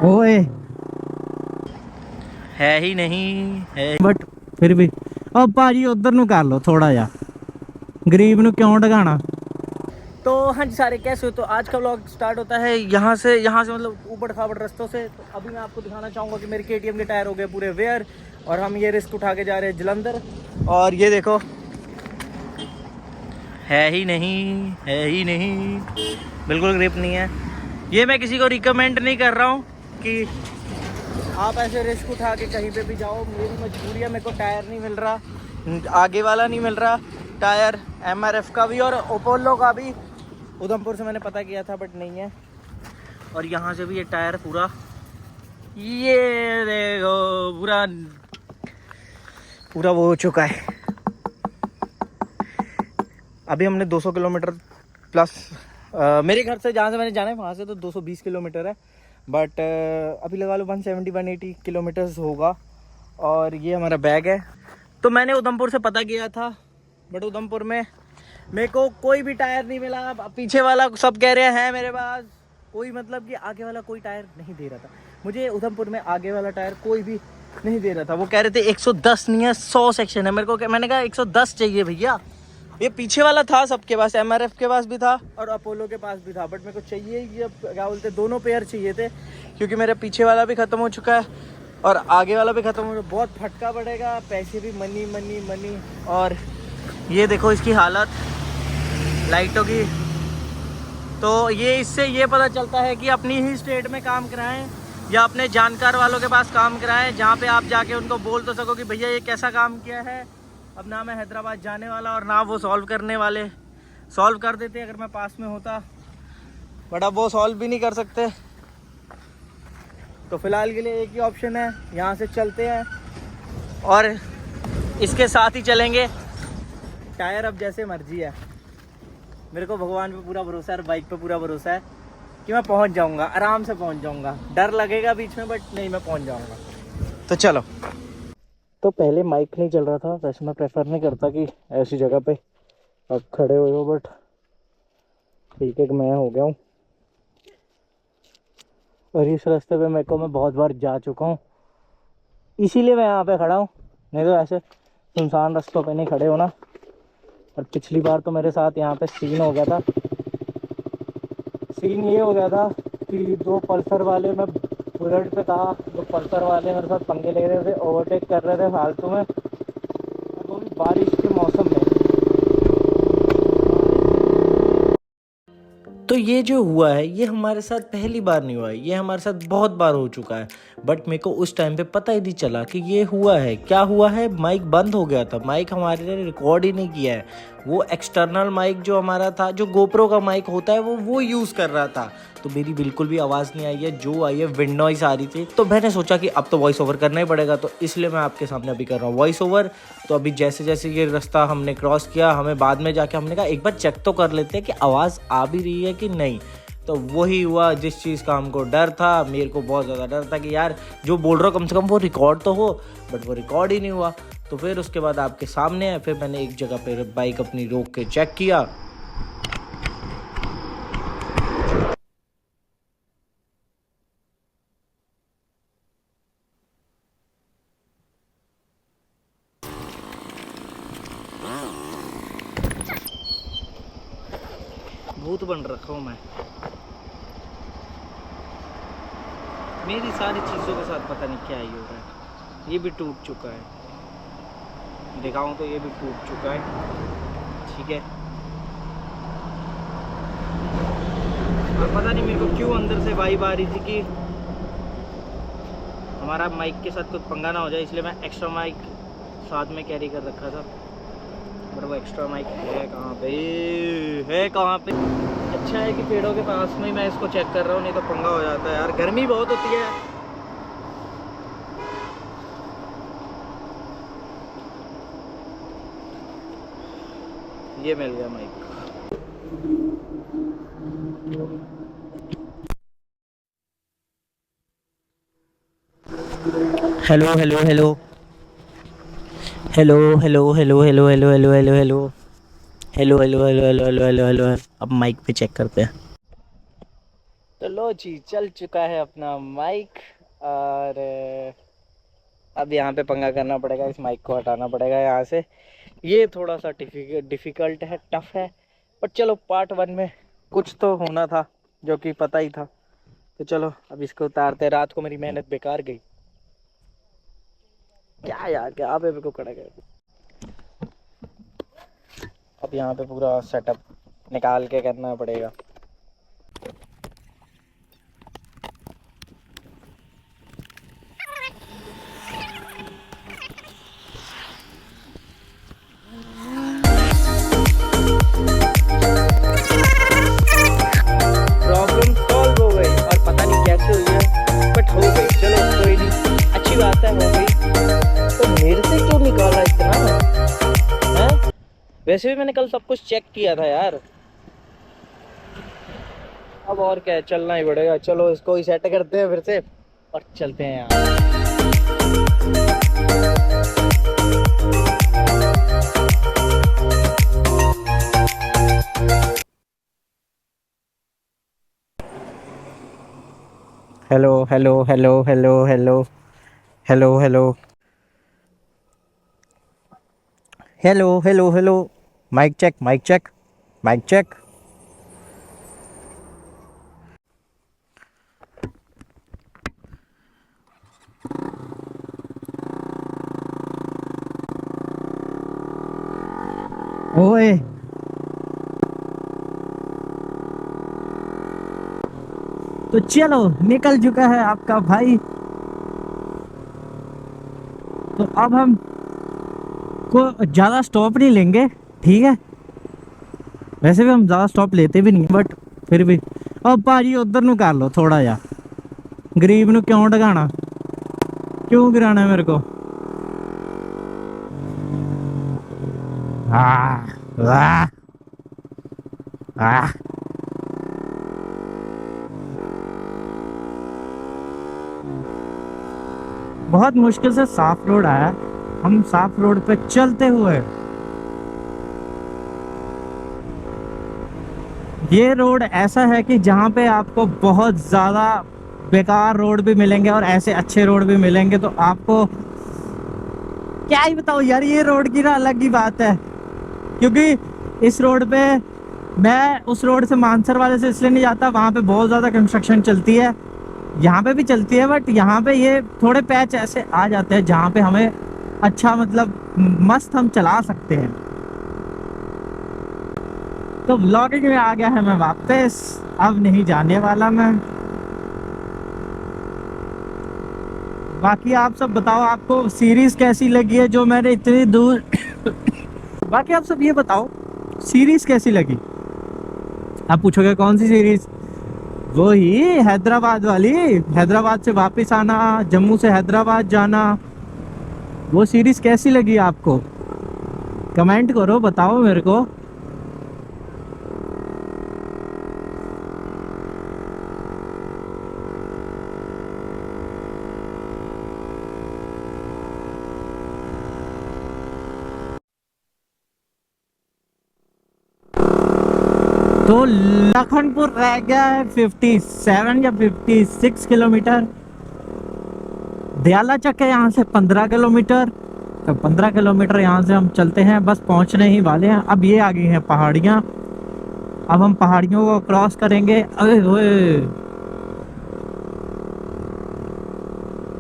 ओए है ही नहीं है। बट फिर भी अब भाजी उधर नु कर लो थोड़ा जा, गरीब नु क्यों डगाना। तो हाँ जी सारे, कैसे हो? तो आज का व्लॉग स्टार्ट होता है यहाँ से मतलब ऊबड़ खाबड़ रास्तों से। तो अभी मैं आपको दिखाना चाहूँगा कि मेरे KTM के टायर हो गए पूरे वेयर और हम ये रिस्क उठा के जा रहे हैं जलंधर। और ये देखो, है ही नहीं, बिल्कुल ग्रिप नहीं है। ये मैं किसी को रिकमेंड नहीं कर रहा हूँ कि आप ऐसे रिस्क उठा के कहीं पे भी जाओ। मेरी मजबूरी है, मेरे को टायर नहीं मिल रहा, आगे वाला नहीं मिल रहा टायर, MRF का भी और अपोलो का भी। उधमपुर से मैंने पता किया था बट नहीं है। और यहाँ से भी ये टायर पूरा, ये देखो पूरा पूरा वो हो चुका है। अभी हमने 200 किलोमीटर प्लस, मेरे घर से जहाँ से मैंने जाना है वहाँ से तो 220 किलोमीटर है, बट अभी लगा लो 170-180 किलोमीटर्स होगा। और ये हमारा बैग है। तो मैंने उधमपुर से पता किया था, बट उधमपुर में मेरे को कोई भी टायर नहीं मिला। पीछे वाला सब कह रहे हैं मेरे पास, कोई मतलब कि आगे वाला कोई टायर नहीं दे रहा था मुझे। उधमपुर में आगे वाला टायर कोई भी नहीं दे रहा था। वो कह रहे थे 110 नहीं है, 100 सेक्शन है। मेरे को मैंने कहा 110 चाहिए भैया। ये पीछे वाला था सबके पास, MRF के पास भी था और अपोलो के पास भी था, बट मेरे को चाहिए ये क्या बोलते दोनों पेयर चाहिए थे, क्योंकि मेरा पीछे वाला भी ख़त्म हो चुका है और आगे वाला भी ख़त्म हो चुका है। बहुत फटका पड़ेगा, पैसे भी मनी। और ये देखो इसकी हालत लाइटों की। तो ये इससे ये पता चलता है कि अपनी ही स्टेट में काम कराएं या अपने जानकार वालों के पास काम कराएं, जहाँ पे आप जाके उनको बोल तो सको कि भैया ये कैसा काम किया है। अब ना मैं हैदराबाद जाने वाला और ना वो सॉल्व करने वाले। सॉल्व कर देते अगर मैं पास में होता, बट अब वो सॉल्व भी नहीं कर सकते। तो फिलहाल के लिए एक ही ऑप्शन है, यहाँ से चलते हैं और इसके साथ ही चलेंगे। टायर अब जैसे मर्जी है, मेरे को भगवान पे पूरा भरोसा है और बाइक पे पूरा भरोसा है कि मैं पहुँच जाऊँगा, आराम से पहुँच जाऊँगा। डर लगेगा बीच में बट नहीं, मैं पहुँच जाऊँगा। तो चलो। तो पहले माइक नहीं चल रहा था, वैसे मैं प्रेफर नहीं करता कि ऐसी जगह पे आप खड़े हुए हो, बट ठीक है कि मैं हो गया हूँ। और इस रास्ते पे मेरे को मैं बहुत बार जा चुका हूँ, इसीलिए मैं यहाँ पे खड़ा हूँ। नहीं तो ऐसे सुनसान रास्तों पे नहीं खड़े हो ना। और पिछली बार तो मेरे साथ यहाँ पे सीन हो गया था। सीन ये हो गया था कि दो पल्सर वाले, मैं बुलेट पे था, दो पल्सर वाले मेरे साथ पंगे ले रहे थे, ओवरटेक कर रहे थे फालतू में, वो भी बारिश के मौसम में। तो ये जो हुआ है ये हमारे साथ पहली बार नहीं हुआ है, ये हमारे साथ बहुत बार हो चुका है। बट मेरे को उस टाइम पे पता ही नहीं चला कि ये हुआ है। क्या हुआ है, माइक बंद हो गया था, माइक हमारे ने रिकॉर्ड ही नहीं किया है। वो एक्सटर्नल माइक जो हमारा था, जो गोप्रो का माइक होता है, वो यूज़ कर रहा था। तो मेरी बिल्कुल भी आवाज़ नहीं आई है, जो आई है विंड नॉइस आ रही थी। तो मैंने सोचा कि अब तो वॉइस ओवर करना ही पड़ेगा, तो इसलिए मैं आपके सामने अभी कर रहा हूँ वॉइस ओवर। तो अभी जैसे जैसे ये रास्ता हमने क्रॉस किया, हमें बाद में जाके हमने कहा एक बार चेक तो कर लेते हैं कि आवाज़ आ भी रही है कि नहीं। तो वही हुआ जिस चीज़ का हमको डर था। मेरे को बहुत ज़्यादा डर था कि यार जो बोल रहा हूँ कम से कम वो रिकॉर्ड तो हो, बट वो रिकॉर्ड ही नहीं हुआ। तो फिर उसके बाद आपके सामने है, फिर मैंने एक जगह पे बाइक अपनी रोक के चेक किया। भूत बन रखा हूँ मैं, मेरी सारी चीज़ों के साथ पता नहीं क्या ही हो रहा है। ये भी टूट चुका है, दिखाऊं तो ये भी टूट चुका है, ठीक है। और पता नहीं मेरे को क्यों अंदर से वाइब आ रही थी कि हमारा माइक के साथ कुछ पंगा ना हो जाए, इसलिए मैं एक्स्ट्रा माइक साथ में कैरी कर रखा था। बट वो एक्स्ट्रा माइक है कहाँ पे, है कहाँ पे? अच्छा है कि पेड़ों के पास में ही मैं इसको चेक कर रहा हूँ, नहीं तो पंगा हो जाता है यार। गर्मी बहुत होती है। ये मिल गया mic. Hello hello hello hello hello hello hello hello hello hello hello hello hello hello hello hello hello hello. अब माइक पे चेक करते हैं। तो लो जी, चल चुका है अपना माइक। और अब यहाँ पे पंगा करना पड़ेगा, इस माइक को हटाना पड़ेगा यहाँ से। ये थोड़ा सा डिफ़िकल्ट है, टफ है, बट चलो पार्ट 1 में कुछ तो होना था जो कि पता ही था। तो चलो अब इसको उतारते हैं। रात को मेरी मेहनत बेकार गई क्या यार, क्या पे मेरे को कड़ा गया। अब यहाँ पे पूरा सेटअप निकाल के करना पड़ेगा। प्रॉब्लम सॉल्व हो गई और पता नहीं कैसे हुई है, बट हो गई। चलो कोई नहीं, अच्छी बात है, हो गई। तो मेरे से क्यों निकाला इतना है? वैसे भी मैंने कल सब कुछ चेक किया था यार। अब और क्या है, चलना ही पड़ेगा। चलो इसको ही सेट करते हैं फिर से और चलते हैं यार। Hello hello hello hello hello hello hello hello hello hello. Mic check, mic check, mic check. ओए तो चलो निकल चुका है आपका भाई। तो अब हम को ज़्यादा स्टॉप नहीं लेंगे, ठीक है? वैसे भी हम ज़्यादा स्टॉप लेते भी नहीं, बट फिर भी अब भाजी उधर ਨੂੰ कर लो थोड़ा जा। गरीब ਨੂੰ क्यों डगाना, क्यों गिराना मेरे को? वाह वाह। बहुत मुश्किल से साफ रोड आया, हम साफ रोड पे चलते हुए। ये रोड ऐसा है कि जहाँ पे आपको बहुत ज़्यादा बेकार रोड भी मिलेंगे और ऐसे अच्छे रोड भी मिलेंगे। तो आपको क्या ही बताओ यार, ये रोड की ना अलग ही बात है। क्योंकि इस रोड पे मैं उस रोड से मानसर वाले से इसलिए नहीं जाता, वहाँ पे बहुत ज़्यादा कंस्ट्रक्शन चलती है। यहाँ पे भी चलती है, बट यहाँ पे ये थोड़े पैच ऐसे आ जाते हैं जहाँ पे हमें अच्छा मतलब मस्त हम चला सकते हैं। तो व्लॉगिंग में आ गया है मैं वापस, अब नहीं जाने वाला मैं। बाकी आप सब बताओ, आपको सीरीज कैसी लगी है जो मैंने इतनी दूर बाकी आप सब ये बताओ सीरीज कैसी लगी। आप पूछोगे कौन सी सीरीज? वो ही हैदराबाद वाली, हैदराबाद से वापस आना, जम्मू से हैदराबाद जाना। वो सीरीज कैसी लगी आपको? कमेंट करो, बताओ मेरे को। तो लखनपुर रह गया है 57 या 56 किलोमीटर। दयाला चक है यहाँ से 15 किलोमीटर। तो 15 किलोमीटर यहाँ से हम चलते हैं, बस पहुँचने ही वाले हैं। अब ये आ गई हैं पहाड़ियाँ, अब हम पहाड़ियों को क्रॉस करेंगे। अरे ओए,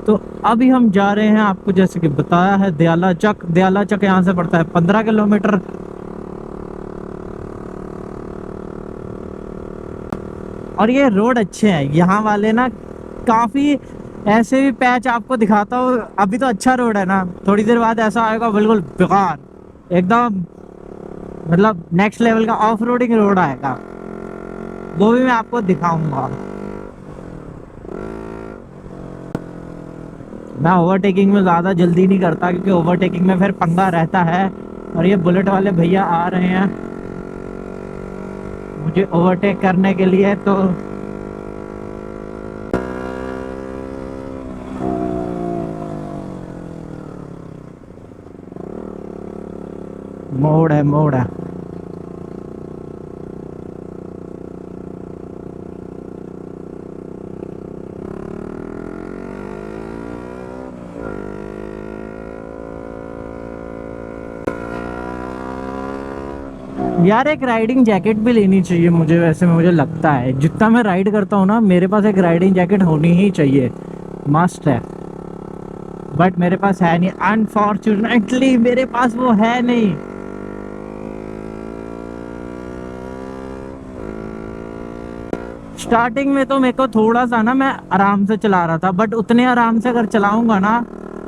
तो अभी हम जा रहे हैं, आपको जैसे कि बताया है, दयाला चक। दयाला चक यहाँ से पड़ता है 15 किलोमीटर। और ये रोड अच्छे हैं यहाँ वाले ना, काफ़ी ऐसे भी पैच आपको दिखाता हूँ। अभी तो अच्छा रोड है ना, थोड़ी देर बाद ऐसा आएगा बिल्कुल बेकार, एकदम मतलब नेक्स्ट लेवल का ऑफ रोडिंग रोड आएगा, वो भी मैं आपको दिखाऊंगा। मैं ओवरटेकिंग में ज़्यादा जल्दी नहीं करता, क्योंकि ओवरटेकिंग में फिर पंगा रहता है। और ये बुलेट वाले भैया आ रहे हैं मुझे ओवरटेक करने के लिए। तो मोड़ है, मोड़ है। यार एक राइडिंग जैकेट भी लेनी चाहिए मुझे, वैसे मुझे लगता है जितना मैं राइड करता हूँ ना, मेरे पास एक राइडिंग जैकेट होनी ही चाहिए, मस्ट है। बट मेरे पास है नहीं, अनफॉर्चुनेटली मेरे पास वो है नहीं। स्टार्टिंग में तो मेरे को थोड़ा सा ना, मैं आराम से चला रहा था, बट उतने आराम से अगर चलाऊंगा ना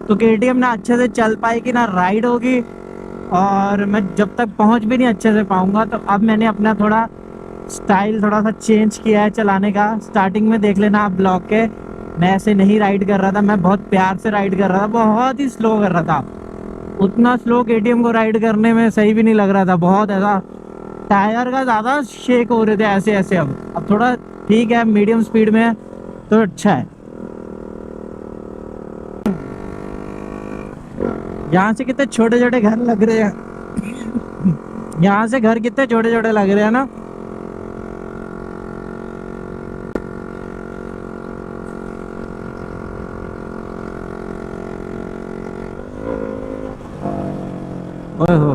तो केटीएम ना अच्छे से चल पाएगी ना राइड होगी, और मैं जब तक पहुंच भी नहीं अच्छे से पाऊंगा। तो अब मैंने अपना थोड़ा स्टाइल थोड़ा सा चेंज किया है चलाने का। स्टार्टिंग में देख लेना आप ब्लॉग के, मैं ऐसे नहीं राइड कर रहा था, मैं बहुत प्यार से राइड कर रहा था, बहुत ही स्लो कर रहा था। उतना स्लो केटीएम को राइड करने में सही भी नहीं लग रहा था, बहुत ऐसा टायर का ज़्यादा शेक हो रहे थे ऐसे ऐसे। अब थोड़ा ठीक है, मीडियम स्पीड में है तो अच्छा है। यहाँ से कितने छोटे छोटे घर लग रहे हैं यहाँ से घर कितने छोटे छोटे लग रहे हैं ना। ओए हो।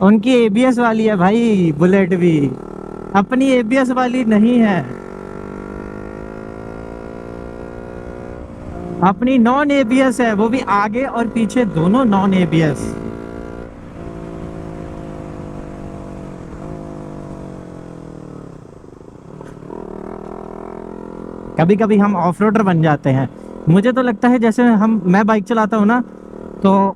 उनकी एबीएस वाली है भाई बुलेट भी, अपनी एबीएस वाली नहीं है। अपनी नॉन एबीएस है, वो भी आगे और पीछे दोनों नॉन एबीएस। कभी कभी हम ऑफ रोडर बन जाते हैं। मुझे तो लगता है जैसे मैं बाइक चलाता हूँ ना, तो